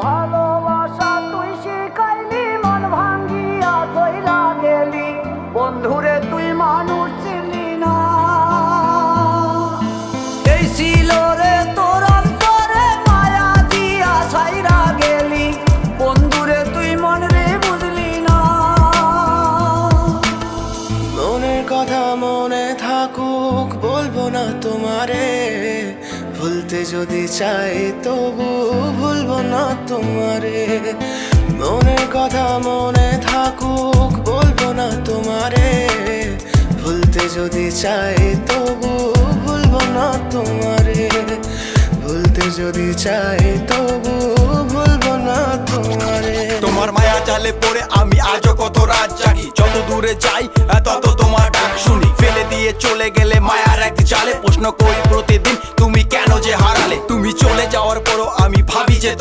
ভালোবাসা তুই শিখাইলি, মন ভাঙ্গিয়া চইলা গেলি, বন্ধুরে তুই মানুষ চিনলি না। এই ছিল রে তোর অন্তরে মায়া দিয়া ছাইরা গেলি, বন্ধুরে তুই মন রে বুঝলি না। মনের কথা মনে থাকুক বলবো না তোমারে, ভুলতে যদি চাই তবু ভুলবো না তোমারে। মনের কথা মনে থাকুক বলবো না তোমারে, ভুলতে যদি চাই তবু ভুলবো না তোমারে। ভুলতে যদি চাই তবু ভুলবো না তোমারে। তোমার মায়া জালে পড়ে আমি আজও কত রাত জাগি, যত দূরে যাই তত তোমার ডাক শুনি। ফেলে দিয়ে চলে গেলে মায়ার এক জালে, প্রশ্ন করি প্রতিদিন তুমি কেন যে হারালে। তুমি চলে যাওয়ার পরও আমি ভাবি যে